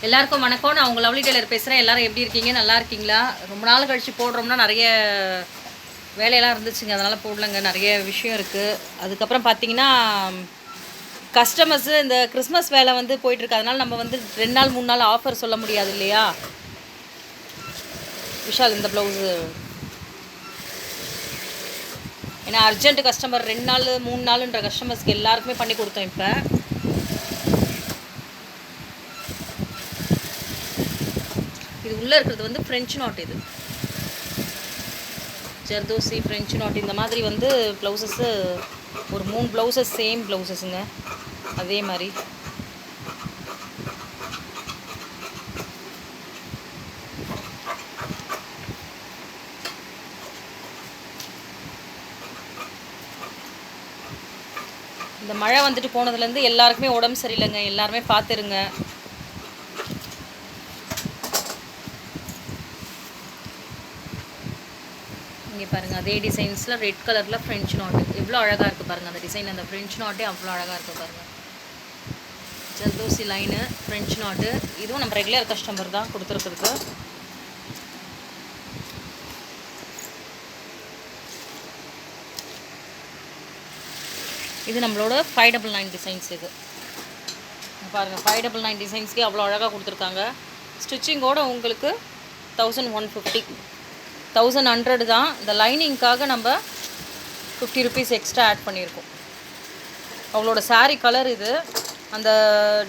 எல்லாருக்கும் வணக்கம். நான் உங்கள் லவ்லி டெய்லர் பேசுகிறேன். எல்லோரும் எப்படி இருக்கீங்க? நல்லா இருக்கீங்களா? ரொம்ப நாள் கழித்து போடுறோம்னா நிறைய வேலையெல்லாம் இருந்துச்சுங்க, அதனால் போடலங்க. நிறைய விஷயம் இருக்குது. அதுக்கப்புறம் பார்த்தீங்கன்னா கஸ்டமர்ஸு இந்த கிறிஸ்மஸ் வேலை வந்து போயிட்டுருக்கு. அதனால் நம்ம வந்து 2 நாள் 3 நாள் ஆஃபர் சொல்ல முடியாது இல்லையா? விஷால் இந்த ப்ளவுஸு ஏன்னா அர்ஜென்ட் கஸ்டமர் 2 நாள் 3 நாளுன்ற கஸ்டமர்ஸ்க்கு எல்லாருக்குமே பண்ணி கொடுத்தோம். இப்போ இது உள்ளே இருக்கிறது வந்து ஃப்ரெஞ்சு நாட். இது ஜர்தோசி ஃப்ரெஞ்சு நாட். இந்த மாதிரி வந்து ப்ளவுசஸ்ஸு ஒரு 3 ப்ளவுசஸ் சேம் ப்ளவுசஸுங்க. அதே மாதிரி இந்த மழை வந்துட்டு போனதுலேருந்து எல்லாருக்குமே உடம்பு சரியில்லைங்க. எல்லாருமே பார்த்துருங்க. இங்கே பாருங்கள், அதே டிசைன்ஸில் ரெட் கலரில் ஃப்ரெஞ்சு நாட்டு எவ்வளோ அழகாக இருக்குது பாருங்கள். அந்த டிசைன், அந்த ஃப்ரெஞ்சு நாட்டே அவ்வளோ அழகாக இருக்குது பாருங்கள். ஜர்தோசி லைனு ஃப்ரெஞ்சு நாட்டு. இதுவும் நம்ம ரெகுலர் கஸ்டமர் தான் கொடுத்துருக்குறது. இது நம்மளோட 599 டிசைன்ஸ். இது பாருங்கள், 599 டிசைன்ஸ்க்கே அவ்வளோ அழகாக கொடுத்துருக்காங்க. ஸ்டிச்சிங்கோடு உங்களுக்கு 1150 1100 தான். இந்த லைனிங்க்காக நம்ம 50 ருபீஸ் எக்ஸ்ட்ரா ஆட் பண்ணியிருக்கோம். அவளோட சாரீ கலர் இது. அந்த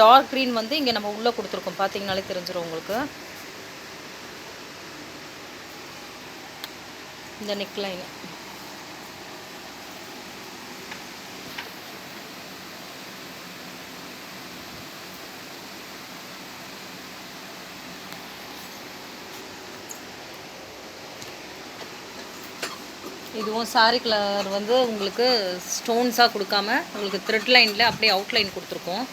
டார்க் க்ரீன் வந்து இங்கே நம்ம உள்ளே கொடுத்துருக்கோம். பார்த்தீங்கனாலே தெரிஞ்சிடும் உங்களுக்கு. இந்த நெக் லைனு இதுவும் சாரீ கலர் வந்து உங்களுக்கு ஸ்டோன்ஸாக கொடுக்காம உங்களுக்கு த்ரெட் லைனில் அப்படியே அவுட்லைன் கொடுத்துருக்கோம்.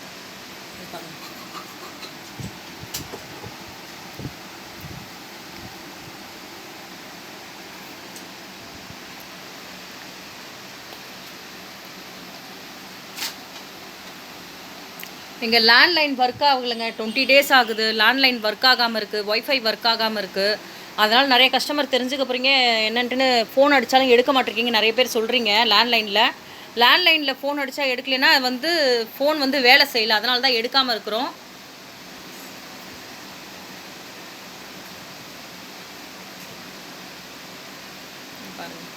எங்கள் லேண்ட்லைன் ஒர்க் ஆகலைங்க. 20 டேஸ் ஆகுது. லேண்ட்லைன் ஒர்க் ஆகாமல் இருக்குது, ஒய்ஃபை ஒர்க் ஆகாமல் இருக்குது. அதனால் நிறைய கஸ்டமர் தெரிஞ்சுக்க போகிறீங்க என்னன்ட்டுன்னு ஃபோன் அடித்தாலும் எடுக்க மாட்டேருக்கீங்க. நிறைய பேர் சொல்கிறீங்க லேண்ட்லைனில் ஃபோன் அடித்தா எடுக்கலைன்னா வந்து ஃபோன் வந்து வேலை செய்யலை. அதனால தான் எடுக்காமல் இருக்கிறோம். பாருங்கள்,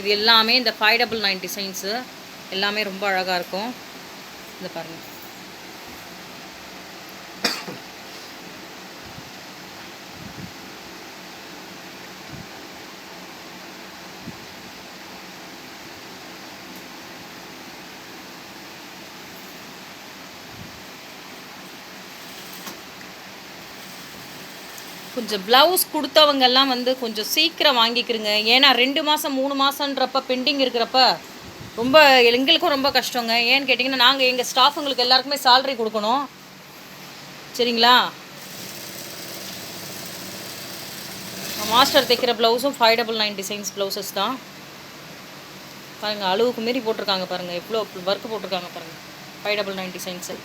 இது எல்லாமே இந்த 599 டிசைன்ஸு எல்லாமே ரொம்ப அழகாக இருக்கும். இந்த பாருங்கள், கொஞ்சம் ப்ளவுஸ் கொடுத்தவங்கெல்லாம் வந்து கொஞ்சம் சீக்கிரம் வாங்கிக்கிறங்க. ஏன்னா 2 மாதம் 3 மாதன்றப்ப பெண்டிங் இருக்கிறப்ப ரொம்ப எங்களுக்கும் ரொம்ப கஷ்டங்க. ஏன்னு கேட்டிங்கன்னா நாங்கள் எங்கள் ஸ்டாஃபுங்களுக்கு எல்லாருக்குமே சேலரி கொடுக்கணும். சரிங்களா? மாஸ்டர் தைக்கிற ப்ளவுஸும் 599 டிசைன்ஸ் ப்ளவுசஸ் தான். பாருங்கள், அளவுக்கு மீறி போட்டிருக்காங்க பாருங்கள். எவ்வளோ ஒர்க் போட்டிருக்காங்க பாருங்கள். 599 டிசைன்ஸு.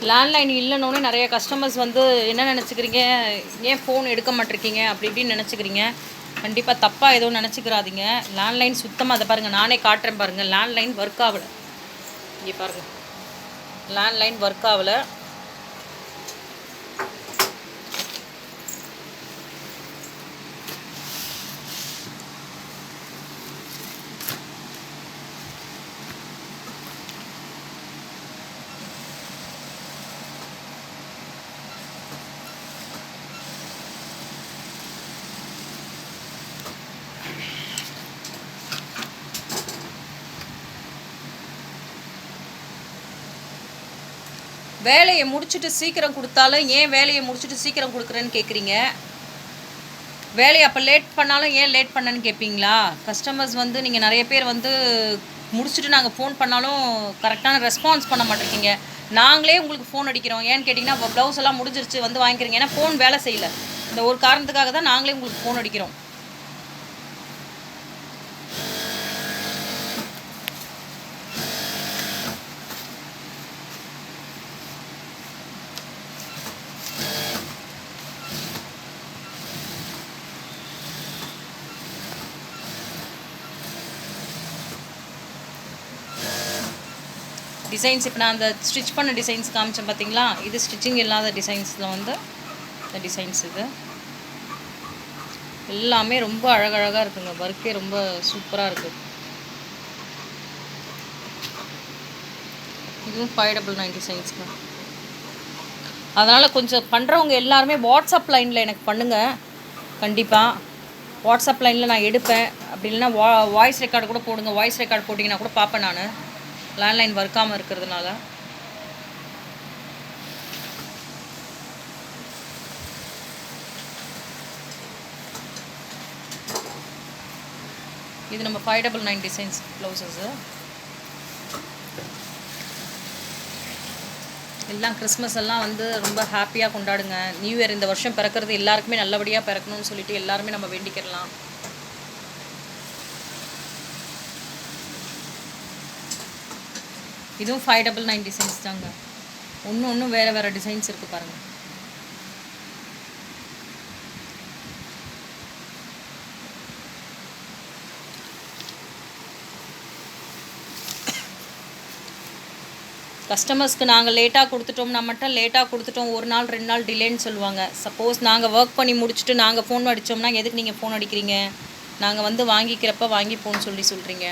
லேண்ட்லைன் இல்லைன்னொன்னே நிறைய கஸ்டமர்ஸ் வந்து என்ன நினச்சிக்கிறீங்க, ஏன் ஃபோன் எடுக்க மாட்டிருக்கீங்க அப்படி இப்படின்னு நினச்சிக்கிறீங்க. கண்டிப்பாக தப்பாக எதுவும் நினச்சிக்கிறாதீங்க. லேண்ட்லைன் சுத்தமாக அதை பாருங்கள், நானே காட்டுறேன் பாருங்கள். லேண்ட்லைன் ஒர்க் ஆகலை. இங்கே பாருங்கள், லேண்ட்லைன் ஒர்க் ஆகலை. வேலையை முடிச்சுட்டு சீக்கிரம் கொடுத்தாலும் ஏன் வேலையை முடிச்சுட்டு சீக்கிரம் கொடுக்குறேன்னு கேட்குறீங்க. வேலையை அப்போ லேட் பண்ணாலும் ஏன் லேட் பண்ணேன்னு கேட்பீங்களா? கஸ்டமர்ஸ் வந்து நீங்கள் நிறைய பேர் வந்து முடிச்சுட்டு நாங்கள் ஃபோன் பண்ணாலும் கரெக்டான ரெஸ்பான்ஸ் பண்ண மாட்டேங்க. நாங்களே உங்களுக்கு ஃபோன் அடிக்கிறோம். ஏன்னு கேட்டிங்கன்னா ப்ளவுஸ் எல்லாம் முடிஞ்சிருச்சு வந்து வாங்கிக்கிறீங்க. ஏன்னா ஃபோன் வேலை செய்யலை. இந்த ஒரு காரணத்துக்காக தான் நாங்களே உங்களுக்கு ஃபோன் அடிக்கிறோம். டிசைன்ஸ் இப்போ நான் அந்த ஸ்டிச் பண்ண டிசைன்ஸ் காமிச்சேன் பார்த்தீங்களா, இது ஸ்டிச்சிங் இல்லாத டிசைன்ஸில் வந்து இந்த டிசைன்ஸ் இது எல்லாமே ரொம்ப அழகழகாக இருக்குங்க. ஒர்க்கே ரொம்ப சூப்பராக இருக்குது. இதுவும் 599 டிசைன்ஸுங்க. அதனால் கொஞ்சம் பண்ணுறவங்க எல்லாருமே வாட்ஸ்அப் லைனில் எனக்கு பண்ணுங்கள். கண்டிப்பாக வாட்ஸ்அப் லைனில் நான் எடுப்பேன். அப்படி இல்லைன்னா வாய்ஸ் ரெக்கார்டு கூட போடுங்க. வாய்ஸ் ரெக்கார்டு போட்டிங்கன்னா கூட பார்ப்பேன் நான், லேண்ட்லைன் ஒர்க்காமல் இருக்கிறதுனால. இது நம்ம 599 டிசைன்ஸ் ப்ளவுசஸ்ஸு. எல்லாம் கிறிஸ்மஸ் எல்லாம் வந்து ரொம்ப ஹாப்பியாக கொண்டாடுங்க. நியூ இயர் இந்த வருஷம் பிறக்கிறது எல்லாருக்குமே நல்லபடியாக பிறக்கணும்னு சொல்லிட்டு எல்லாருமே நம்ம வேண்டிக்கிடலாம். இதுவும் 599 டிசைன்ஸ் தாங்க. ஒன்றும் வேறு டிசைன்ஸ் இருக்குது பாருங்கள். கஸ்டமர்ஸ்க்கு நாங்கள் லேட்டாக கொடுத்துட்டோம்னா மட்டும் லேட்டாக கொடுத்துட்டோம், 1 நாள் 2 நாள் டிலேன்னு சொல்லுவாங்க. சப்போஸ் நாங்கள் ஒர்க் பண்ணி முடிச்சுட்டு நாங்கள் ஃபோன் அடித்தோம்னா எதுக்கு நீங்கள் ஃபோன் அடிக்கிறீங்க, நாங்கள் வந்து வாங்கிக்கிறப்ப வாங்கிப்போன்னு சொல்கிறீங்க.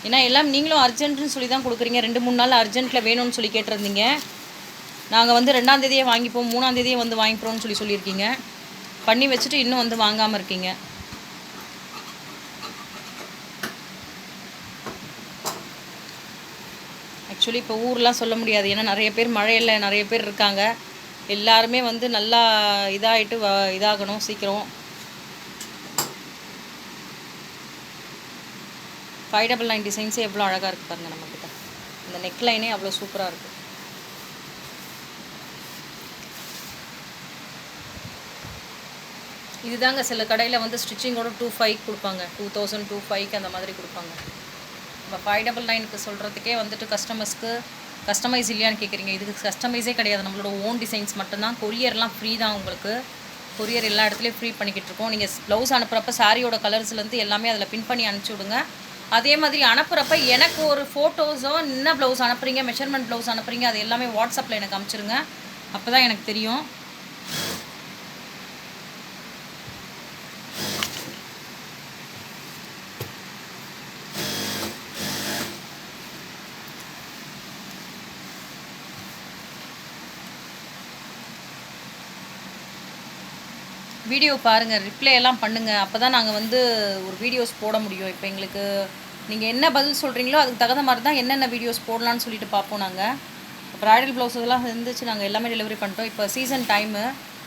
ஏன்னா எல்லாம் நீங்களும் அர்ஜென்ட்டுன்னு சொல்லி தான் கொடுக்குறீங்க. 2-3 நாள் அர்ஜென்ட்டில் வேணும்னு சொல்லி கேட்டிருந்தீங்க. நாங்கள் வந்து 2ஆம் தேதியே வாங்கிப்போம், 3ஆம் தேதியே வந்து வாங்கிப்போம்னு சொல்லியிருக்கீங்க. பண்ணி வச்சுட்டு இன்னும் வந்து வாங்காமல் இருக்கீங்க. ஆக்சுவலி இப்போ ஊர்லாம் சொல்ல முடியாது. ஏன்னா நிறைய பேர் மழையில் நிறைய பேர் இருக்காங்க. எல்லாருமே வந்து நல்லா இதாகிட்டு இதாகணும் சீக்கிரம். 599 டிசைன்ஸே எவ்வளோ அழகாக இருக்குது பாருங்கள். நம்மக்கிட்ட இந்த நெக்லைனே அவ்வளோ சூப்பராக இருக்குது. இதுதாங்க சில கடையில் வந்து ஸ்டிச்சிங்கோட 2500 கொடுப்பாங்க, 2000 2500 அந்த மாதிரி கொடுப்பாங்க. நம்ம 599க்கு சொல்கிறதுக்கே வந்துட்டு கஸ்டமர்ஸ்க்கு கஸ்டமைஸ் இல்லையான்னு கேட்குறீங்க. இதுக்கு கஸ்டமைஸே கிடையாது, நம்மளோட ஓன் டிசைன்ஸ் மட்டும்தான். கொரியர்லாம் ஃப்ரீ தான் உங்களுக்கு. கொரியர் எல்லா இடத்துலையும் ஃப்ரீ பண்ணிக்கிட்டு இருக்கோம். நீங்கள் ப்ளவுஸ் அனுப்புகிறப்ப சாரியோட கலர்ஸ்லேருந்து எல்லாமே அதில் பின் பண்ணி அனுப்பிச்சி விடுங்க. அதே மாதிரி அனுப்புகிறப்ப எனக்கு ஒரு ஃபோட்டோஸோ என்ன ப்ளவுஸ் அனுப்புகிறீங்க, மெஷர்மெண்ட் ப்ளவுஸ் அனுப்புகிறீங்க, அது எல்லாமே வாட்ஸ்அப்பில் எனக்கு அனுப்பிச்சிருங்க. அப்போ தான் எனக்கு தெரியும். வீடியோ பாருங்கள், ரிப்ளை எல்லாம் பண்ணுங்கள். அப்போ தான் நாங்கள் வந்து ஒரு வீடியோஸ் போட முடியும். இப்போ எங்களுக்கு நீங்கள் என்ன பதில் சொல்கிறீங்களோ அதுக்கு தகுந்த மாதிரி தான் என்னென்ன வீடியோஸ் போடலான்னு சொல்லிட்டு பார்ப்போம். நாங்கள் ப்ரைடல் ப்ளவுஸெல்லாம் இருந்துச்சு, நாங்கள் எல்லாமே டெலிவரி பண்ணிட்டோம். இப்போ சீசன் டைமு.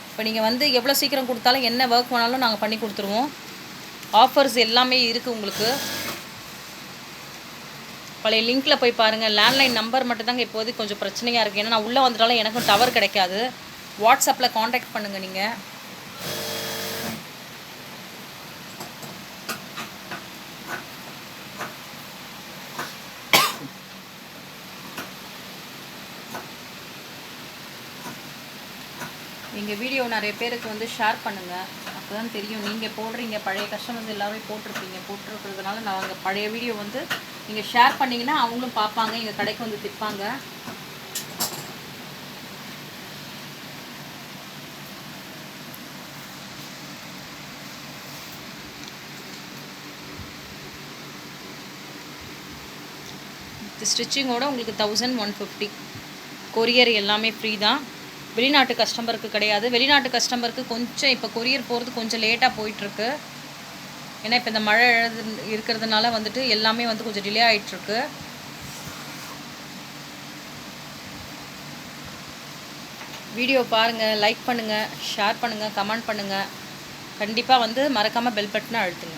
இப்போ நீங்கள் வந்து எவ்வளோ சீக்கிரம் கொடுத்தாலும் என்ன ஒர்க் பண்ணாலும் நாங்கள் பண்ணி கொடுத்துருவோம். ஆஃபர்ஸ் எல்லாமே இருக்குது உங்களுக்கு. பழைய லிங்க்கில் போய் பாருங்கள். லேண்ட்லைன் நம்பர் மட்டும்தாங்க இப்போதைக்கு கொஞ்சம் பிரச்சனையாக இருக்குது. ஏன்னா நான் உள்ளே வந்துட்டாலும் எனக்கும் டவர் கிடைக்காது. வாட்ஸ்அப்பில் காண்டாக்ட் பண்ணுங்கள் நீங்கள். எங்கள் வீடியோ நிறைய பேருக்கு வந்து ஷேர் பண்ணுங்கள். அப்போ தான் தெரியும். நீங்கள் போடுறீங்க, பழைய கஸ்டமர்ஸ் எல்லாமே போட்டிருக்கிறதுனால நாங்கள் பழைய வீடியோ வந்து நீங்கள் ஷேர் பண்ணிங்கன்னா அவங்களும் பார்ப்பாங்க, எங்கள் கடைக்கு வந்து திப்பாங்க. ஸ்டிச்சிங்கோட உங்களுக்கு 1150. கொரியர் எல்லாமே ஃப்ரீ தான். வெளிநாட்டு கஸ்டமருக்கு கிடையாது. வெளிநாட்டு கஸ்டமருக்கு கொஞ்சம் இப்போ கொரியர் போகிறது கொஞ்சம் லேட்டாக போயிட்டுருக்கு. ஏன்னா இப்போ இந்த மழை இருக்கிறதுனால வந்துட்டு எல்லாமே வந்து கொஞ்சம் டிலே ஆகிட்டுருக்கு. வீடியோ பாருங்கள், லைக் பண்ணுங்கள், ஷேர் பண்ணுங்கள், கமெண்ட் பண்ணுங்கள். கண்டிப்பாக வந்து மறக்காமல் பெல் பட்டனை அழுத்துங்க.